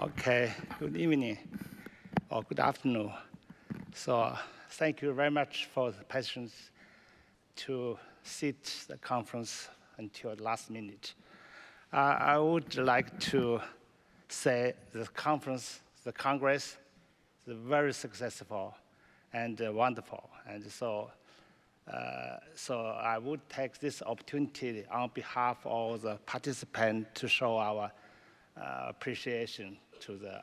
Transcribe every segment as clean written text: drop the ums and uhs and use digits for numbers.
Okay, good evening or good afternoon. So thank you very much for the patience to sit the conference until the last minute. I would like to say the Congress is very successful and wonderful. And so I would take this opportunity on behalf of the participants to show our appreciation to the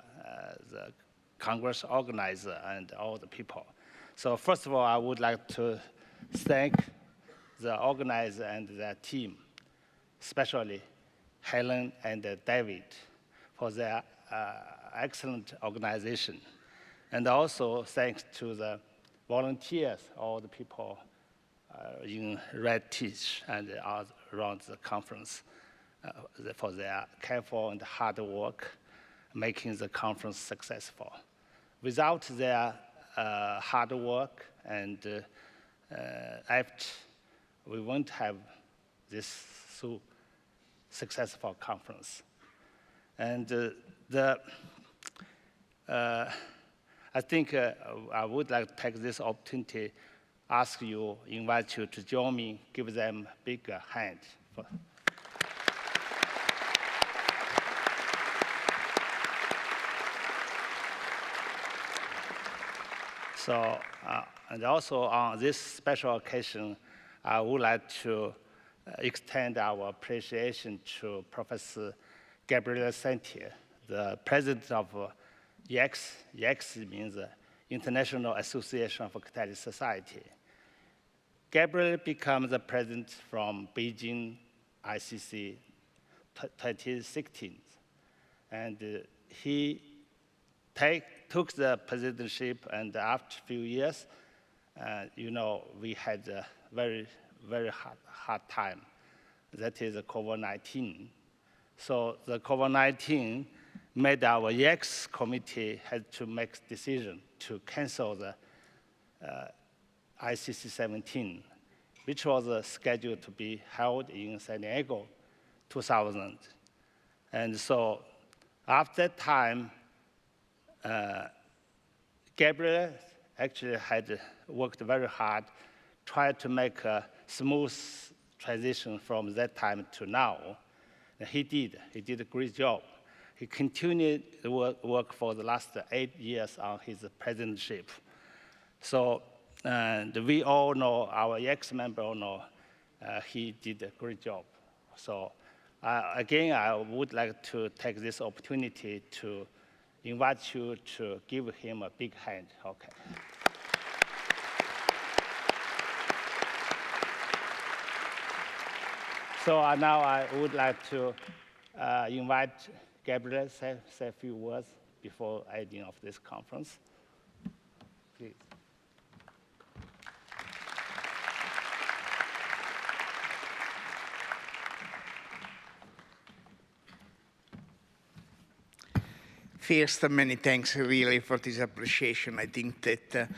Congress organizer and all the people. So first of all, I would like to thank the organizer and their team, especially Helen and David, for their excellent organization. And also thanks to the volunteers, all the people in Red Teach and around the conference for their careful and hard work, making the conference successful. Without their hard work and effort, we won't have this so successful conference. And I think I would like to take this opportunity, invite you to join me, give them a big hand. So, and also on this special occasion, I would like to extend our appreciation to Professor Gabriele Sentier, the president of IECS. IECS means International Association of Catholic Society. Gabriele became the president from Beijing ICC 2016, and he took the presidency, and after a few years, we had a very, very hard time. That is COVID-19. So the COVID-19 made our IECS committee had to make a decision to cancel the ICC 17, which was scheduled to be held in San Diego 2000. And so after that time, Gabriele actually had worked very hard, tried to make a smooth transition from that time to now. And he did a great job. He continued to work for the last 8 years on his presidency. So, and we all know, our ex-member all know, he did a great job. So, again, I would like to take this opportunity to invite you to give him a big hand. Okay. So now I would like to invite Gabriele to say a few words before ending of this conference. Please. First, many thanks really for this appreciation. I think that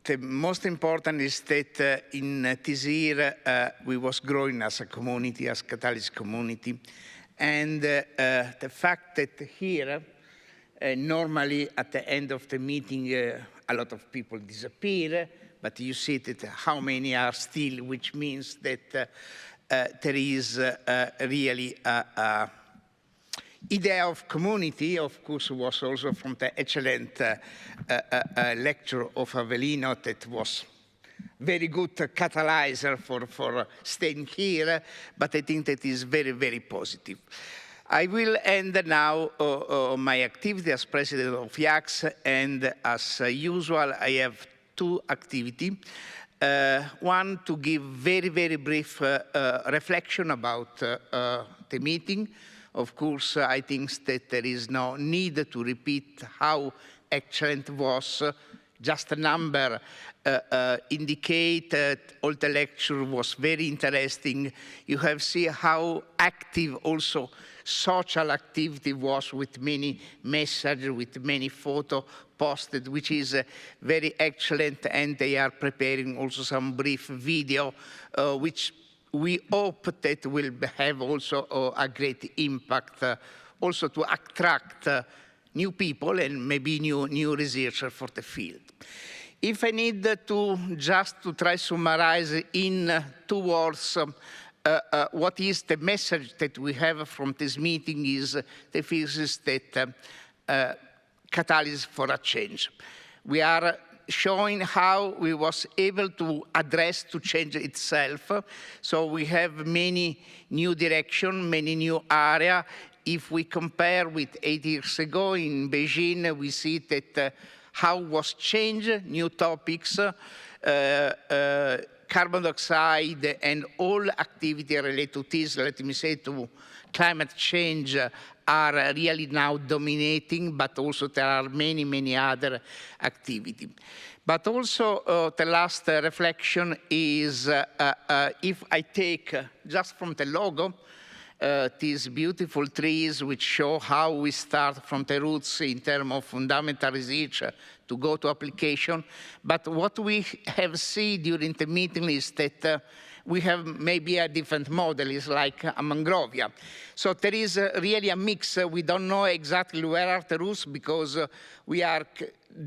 the most important is that in this year we was growing as a community, as Catholic community, and the fact that here normally at the end of the meeting a lot of people disappear, but you see that how many are still, which means that there is really a idea of community, of course, was also from the excellent lecture of Avellino that was very good catalyzer for staying here, but I think that is very, very positive. I will end now my activity as president of IACS, and as usual, I have two activities. One, to give very, very brief reflection about the meeting. Of course, I think that there is no need to repeat how excellent was. Just a number indicate that all the lecture was very interesting. You have seen how active also social activity was, with many messages, with many photos posted, which is very excellent. And they are preparing also some brief video, which we hope that will have also a great impact, also to attract new people and maybe new researchers for the field. If I need to just to try to summarize in 2 words what is the message that we have from this meeting is the thesis that catalyst for a change. We are showing how we was able to address to change itself. So we have many new directions, many new areas. If we compare with 8 years ago in Beijing, we see that how was changed, new topics, carbon dioxide and all activity related to this, let me say, to climate change are really now dominating, but also there are many, many other activities. But also the last reflection is if I take just from the logo, these beautiful trees which show how we start from the roots in terms of fundamental research to go to application. But what we have seen during the meeting is that we have maybe a different model, it's like a mangrovia. So there is really a mix. We don't know exactly where are the roots because we are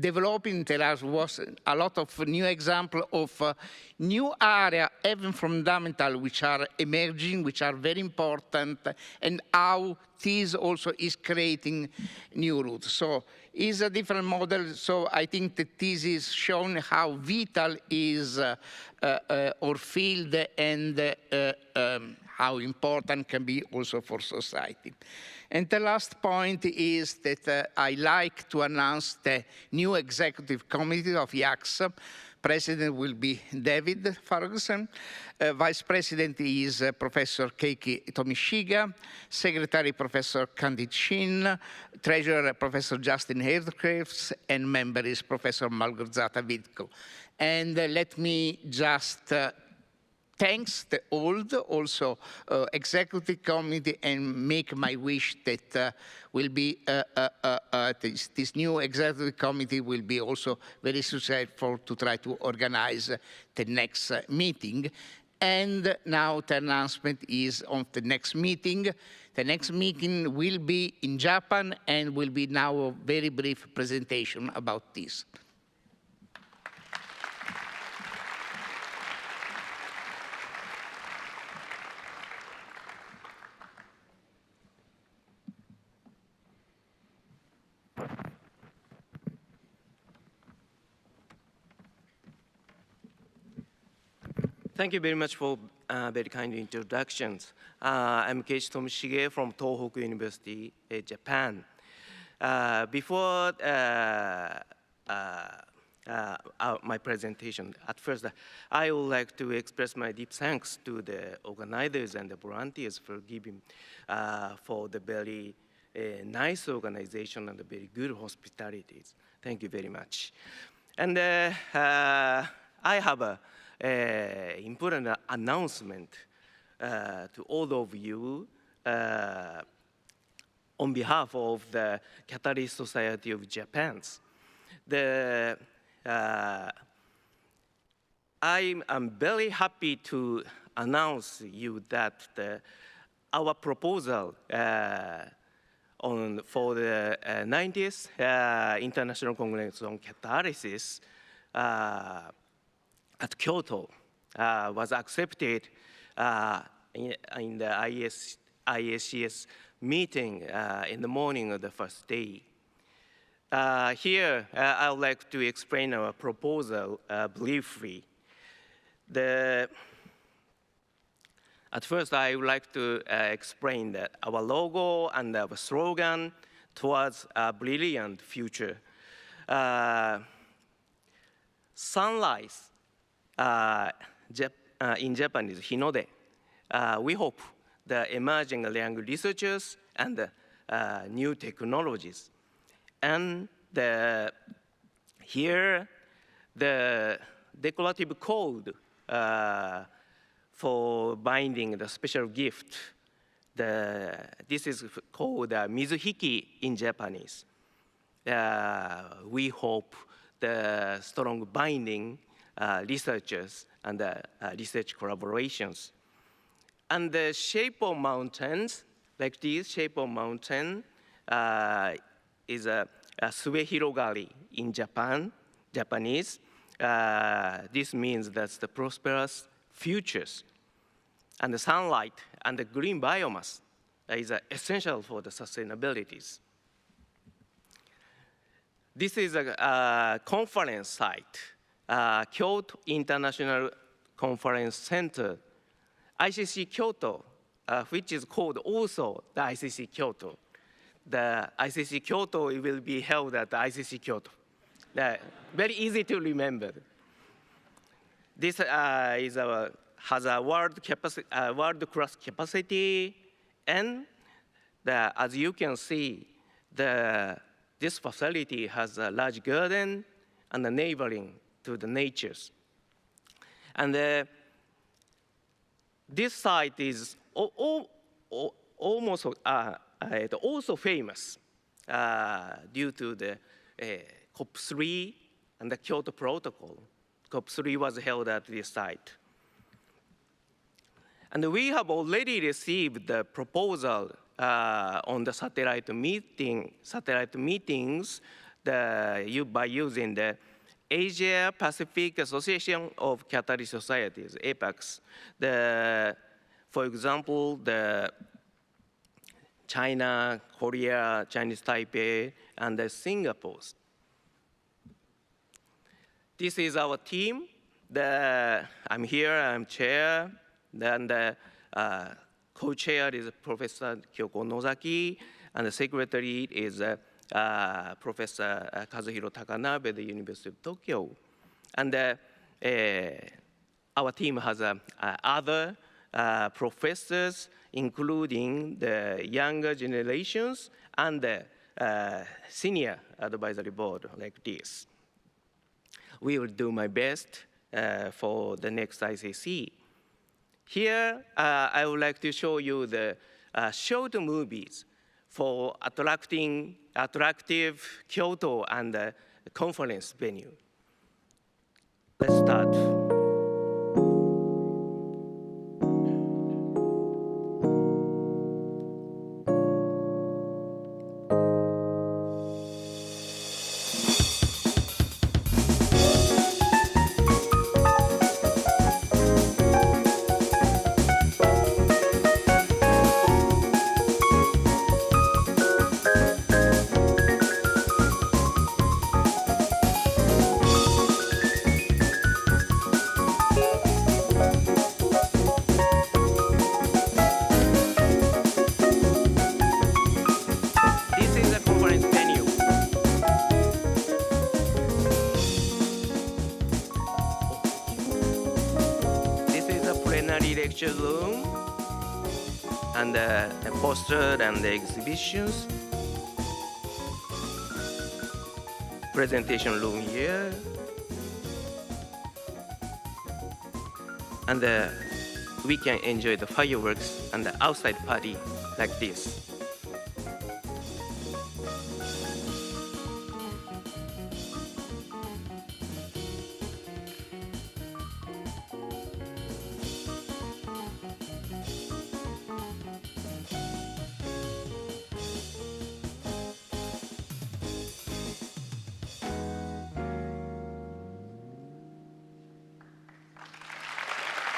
developing. There was a lot of new examples of new area, even fundamental, which are emerging, which are very important, and how this also is creating new roots. So it's a different model. So I think that this is shown how vital is our field and how important can be also for society. And the last point is that I like to announce the new executive committee of IACS. President will be David Ferguson. Vice President is Professor Keiki Tomishiga. Secretary, Professor Candid Shin. Treasurer, Professor Justin Herdcraft. And member is Professor Malgorzata Vitko. And let me just thanks the old also executive committee and make my wish that will be this new executive committee will be also very successful to try to organize the next meeting. And now the announcement is on the next meeting. The next meeting will be in Japan and will be now a very brief presentation about this. Thank you very much for very kind introductions. I'm Keiichi Tomoshige from Tohoku University, Japan. Before my presentation, at first, I would like to express my deep thanks to the organizers and the volunteers for giving for the very nice organization and the very good hospitalities. Thank you very much. And I have a important announcement to all of you on behalf of the Catalyst Society of Japan. I am very happy to announce you that our proposal for the 90th International Congress on Catalysis at Kyoto was accepted in the ISCS meeting in the morning of the first day. Here, I would like to explain our proposal briefly. At first, I would like to explain that our logo and our slogan towards a brilliant future. Sunrise in Japanese, Hinode. We hope the emerging young researchers and new technologies. And here, the decorative code for binding the special gift. This is called mizuhiki in Japanese. We hope the strong binding researchers and research collaborations. And the shape of mountains, like this shape of mountain, is a Sue Hirogari in Japanese. This means that's the prosperous futures. And the sunlight and the green biomass is essential for the sustainabilities. This is a conference site, Kyoto International Conference Center, ICC Kyoto, which is called also the ICC Kyoto. The ICC Kyoto will be held at the ICC Kyoto. Very easy to remember. This has a world-class capacity, and as you can see, this facility has a large garden and a neighboring to the natures. And this site is almost also famous due to the COP3 and the Kyoto Protocol. COP3 was held at this site. And we have already received the proposal on the satellite meetings by using the Asia Pacific Association of Catholic Societies, APACS. For example, the China, Korea, Chinese Taipei, and Singapore. This is our team. I'm here, I'm chair. Then the co-chair is Professor Kyoko Nozaki, and the secretary is Professor Kazuhiro Takanabe at the University of Tokyo. And our team has other professors, including the younger generations and the senior advisory board like this. We will do my best for the next ICC. Here, I would like to show you the short movies for attractive Kyoto and conference venue. Let's start. Lecture room and the poster and the exhibitions. Presentation room here. And we can enjoy the fireworks and the outside party like this.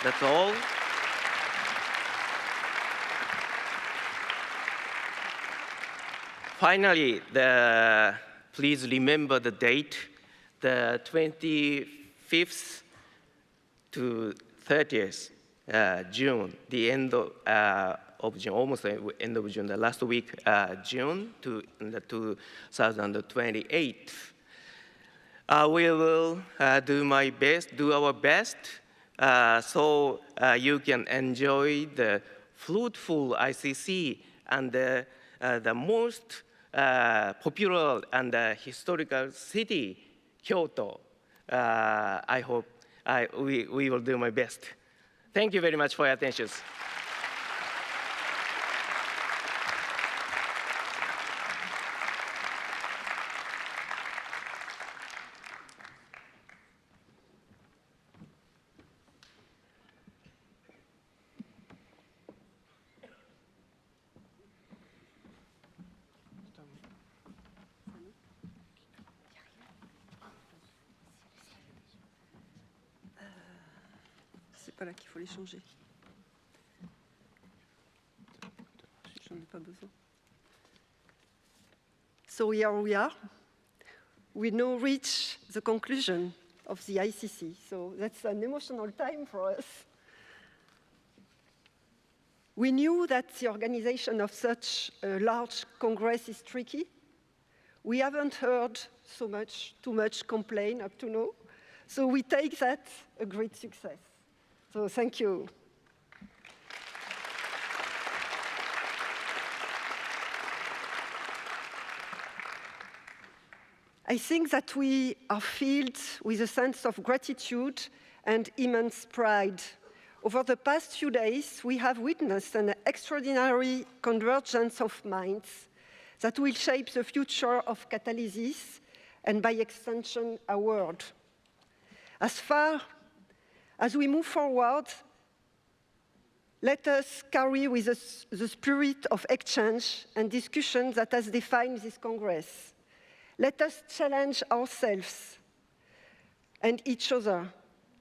That's all. Finally, please remember the date, the 25th to 30th June, the end of June, almost the end of June, the last week, June to 2028. We will do our best, so you can enjoy the fruitful ICC and the most popular and historical city, Kyoto. I hope we will do my best. Thank you very much for your attention. pas là qu'il faut les changer. J'en ai pas besoin. So here we are. We now reach the conclusion of the ICC. So that's an emotional time for us. We knew that the organization of such a large Congress is tricky. We haven't heard too much complaint up to now. So we take that a great success. So thank you. I think that we are filled with a sense of gratitude and immense pride. Over the past few days, we have witnessed an extraordinary convergence of minds that will shape the future of catalysis and, by extension, our world. As far as we move forward, let us carry with us the spirit of exchange and discussion that has defined this Congress. Let us challenge ourselves and each other.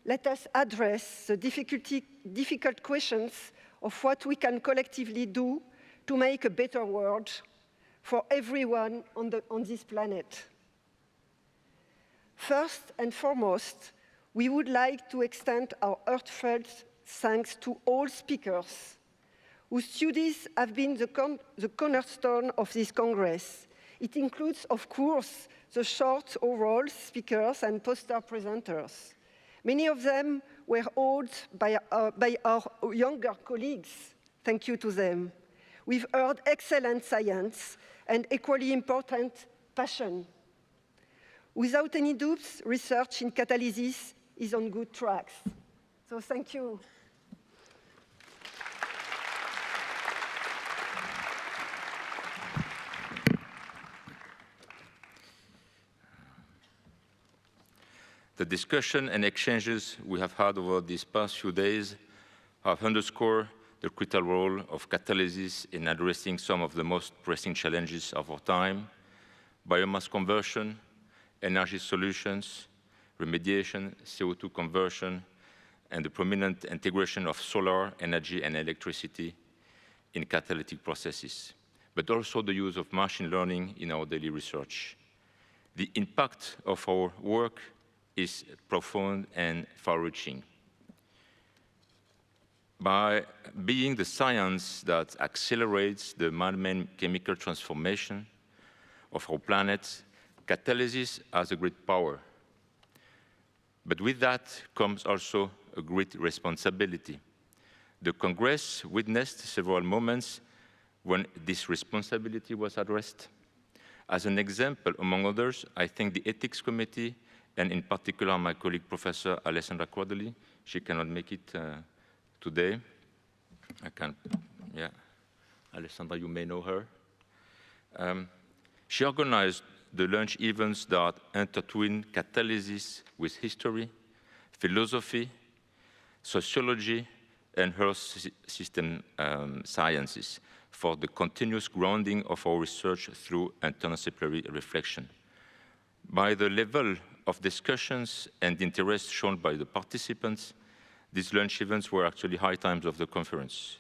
Let us address the difficult questions of what we can collectively do to make a better world for everyone on this planet. First and foremost, we would like to extend our heartfelt thanks to all speakers whose studies have been the cornerstone of this Congress. It includes, of course, the short oral speakers and poster presenters. Many of them were held by our younger colleagues. Thank you to them. We've heard excellent science and equally important passion. Without any doubts, research in catalysis is on good tracks. So thank you. The discussion and exchanges we have had over these past few days have underscored the critical role of catalysis in addressing some of the most pressing challenges of our time: biomass conversion, energy solutions, remediation, CO2 conversion, and the prominent integration of solar energy and electricity in catalytic processes, but also the use of machine learning in our daily research. The impact of our work is profound and far-reaching. By being the science that accelerates the man-made chemical transformation of our planet, catalysis has a great power. But with that comes also a great responsibility. The Congress witnessed several moments when this responsibility was addressed. As an example, among others, I think the Ethics Committee, and in particular my colleague, Professor Alessandra Quadoli. She cannot make it today. Alessandra, you may know her. She organized the lunch events that intertwine catalysis with history, philosophy, sociology, and Earth system sciences for the continuous grounding of our research through interdisciplinary reflection. By the level of discussions and interest shown by the participants, these lunch events were actually high times of the conference.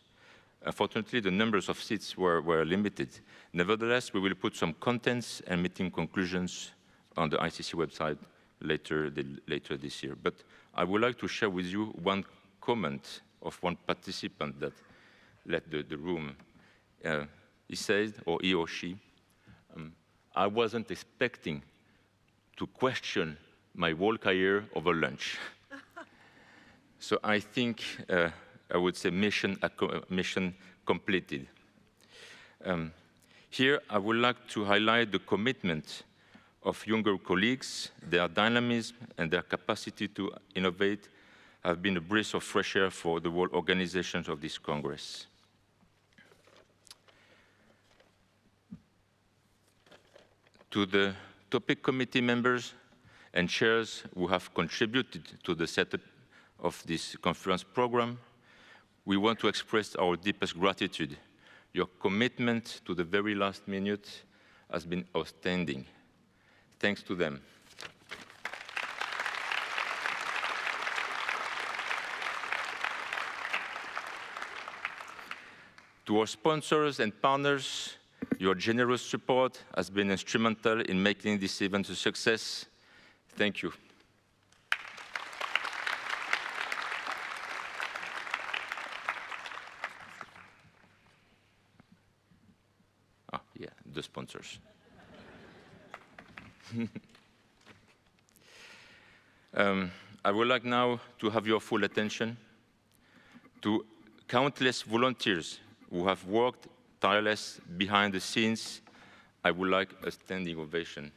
Unfortunately, the numbers of seats were limited. Nevertheless, we will put some contents and meeting conclusions on the ICC website later this year. But I would like to share with you one comment of one participant that left the room. He said, or he or she, I wasn't expecting to question my whole career over lunch. So I think I would say mission completed. Here I would like to highlight the commitment of younger colleagues. Their dynamism and their capacity to innovate have been a breath of fresh air for the whole organizations of this Congress. To the topic committee members and chairs who have contributed to the setup of this conference program, we want to express our deepest gratitude. Your commitment to the very last minute has been outstanding. Thanks to them. To our sponsors and partners, your generous support has been instrumental in making this event a success. Thank you. Yeah, the sponsors. I would like now to have your full attention to countless volunteers who have worked tireless behind the scenes. I would like a standing ovation.